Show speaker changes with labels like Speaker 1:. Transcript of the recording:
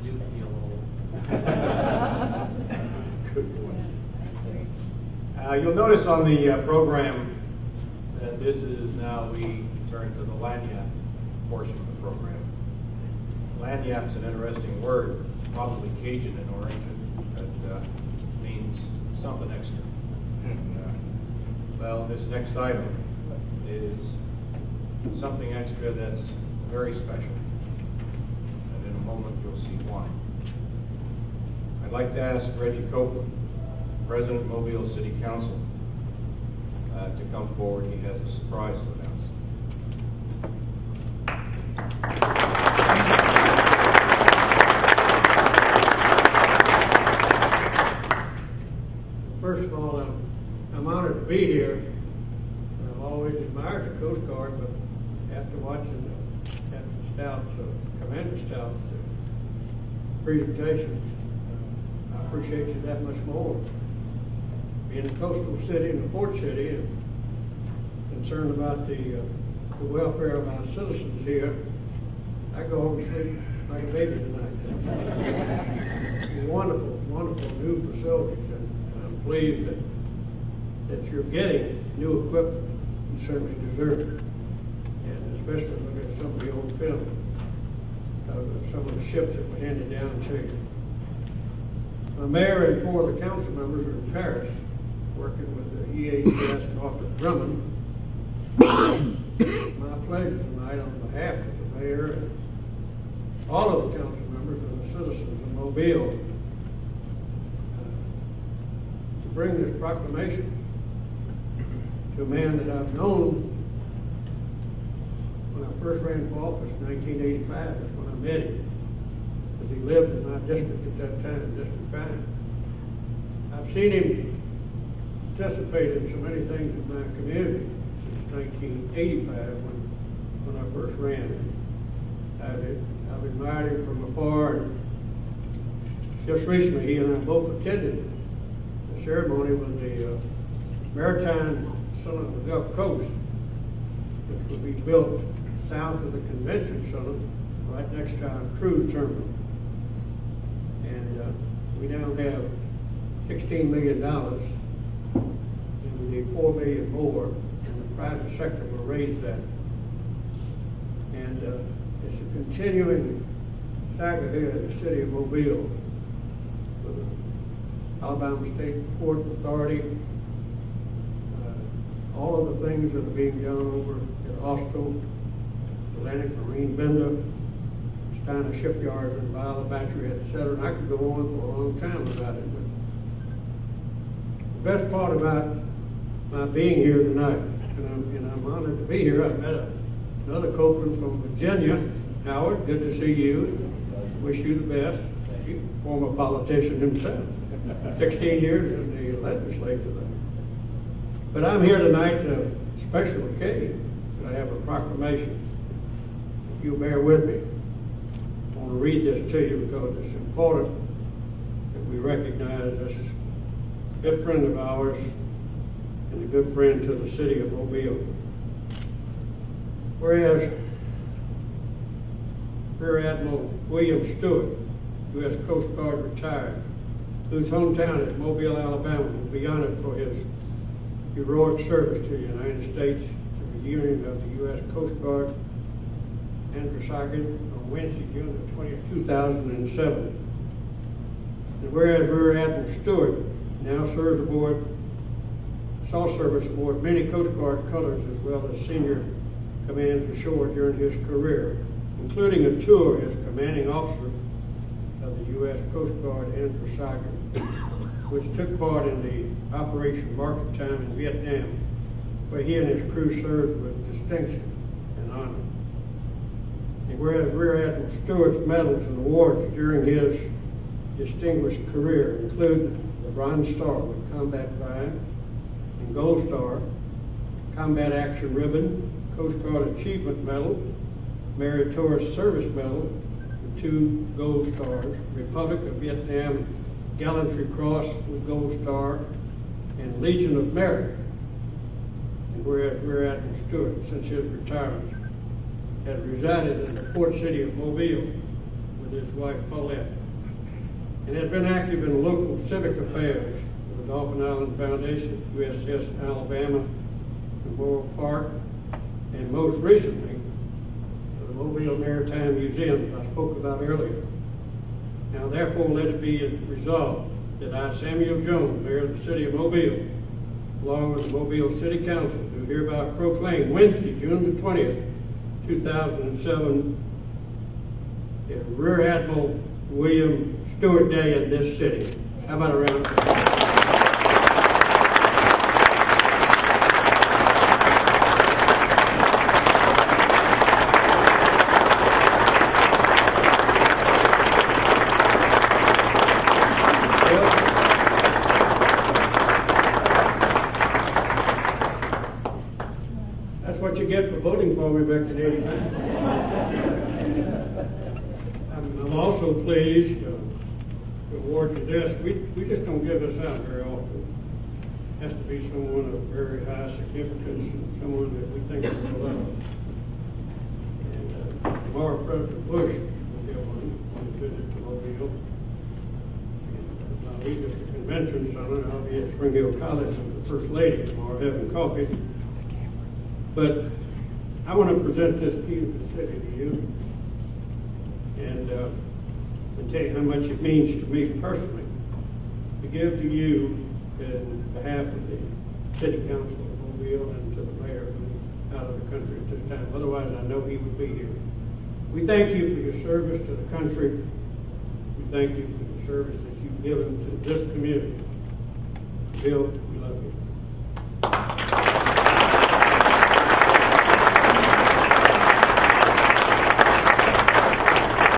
Speaker 1: do feel old.
Speaker 2: Good point. You'll notice on the program that this is now, we turn to the lanyap portion of the program. Lanyap's an interesting word. It's probably Cajun in origin. That means something extra. Well, this next item is something extra that's very special. And in a moment, you'll see why. I'd like to ask Reggie Copeland, President of Mobile City Council, to come forward. He has a surprise to announce.
Speaker 3: First of all, I'm honored to be here. I've always admired the Coast Guard, but after watching Captain Stout's, Commander Stout's presentation, I appreciate you that much more. Being a coastal city and a port city and concerned about the welfare of our citizens here, I go home and sleep like a baby tonight. Wonderful, wonderful new facilities, and I'm pleased that you're getting new equipment. You certainly deserve it, and especially look at some of the old film of some of the ships that were handed down to you. The mayor and four of the council members are in Paris, working with the EADS Northrop Grumman. It's my pleasure tonight on behalf of the mayor and all of the council members and the citizens of Mobile to bring this proclamation to a man that I've known when I first ran for office in 1985. That's when I met him, because he lived in my district at that time, District 5. I've seen him participate in so many things in my community since 1985 when I first ran. I've admired him from afar, and just recently he and I both attended the ceremony with the Maritime Center of the Gulf Coast, which will be built south of the Convention Center, right next to our cruise terminal. And we now have $16 million, and we need $4 million more, and the private sector will raise that. And it's a continuing saga here at the city of Mobile with the Alabama State Port Authority, all of the things that are being done over at Austro, Atlantic Marine Bender, Steiner Shipyards and Viola Battery, etc. And I could go on for a long time about it. But the best part about my being here tonight, and I'm honored to be here. I've met another Copeland from Virginia. Howard, good to see you. Wish you the best. You, former politician himself. 16 years in the legislature. But I'm here tonight to a special occasion. I have a proclamation. If you'll bear with me, I want to read this to you because it's important that we recognize this good friend of ours and a good friend to the city of Mobile. Whereas Rear Admiral William Stewart, U.S. Coast Guard retired, whose hometown is Mobile, Alabama, will be honored for his heroic service to the United States to the Union of the U.S. Coast Guard and Androscoggin on Wednesday, June the 20th, 2007. And whereas Rear Admiral Stewart now serves aboard, saw service aboard many Coast Guard colors as well as senior commands ashore during his career, including a tour as commanding officer of the U.S. Coast Guard Androscoggin, which took part in the Operation Market Time in Vietnam, where he and his crew served with distinction and honor. And whereas Rear Admiral Stewart's medals and awards during his distinguished career include the Bronze Star with Combat 5 and Gold Star, Combat Action Ribbon, Coast Guard Achievement Medal, Meritorious Service Medal, and 2 Gold Stars, Republic of Vietnam Gallantry Cross with Gold Star, and Legion of Merit. And whereas Rear Admiral Stewart, since his retirement, has resided in the port city of Mobile with with his wife Paulette, and had been active in local civic affairs with the Dauphin Island Foundation, USS Alabama, Memorial Park, and most recently, the Mobile Maritime Museum that I spoke about earlier. Now therefore let it be resolved that I, Samuel Jones, Mayor of the City of Mobile, along with the Mobile City Council, do hereby proclaim Wednesday, June the 20th, 2007, the Rear Admiral William Stewart Day in this city. How about a round of applause? That's what you get for voting for me back in '85. I'm also pleased to award you this. We just don't give this out very often. It has to be someone of very high significance and someone that we think we love. And tomorrow, President Bush will get one on a visit to Mobile. And I'll be at the convention center. I'll be at Spring Hill College with the First Lady tomorrow having coffee. But I want to present this key of the city to you and tell you how much it means to me personally to give to you in behalf of the City Council of Mobile and to the mayor who's out of the country at this time. Otherwise, I know he would be here. We thank you for your service to the country. We thank you for the service that you've given to this community. Bill, we love you.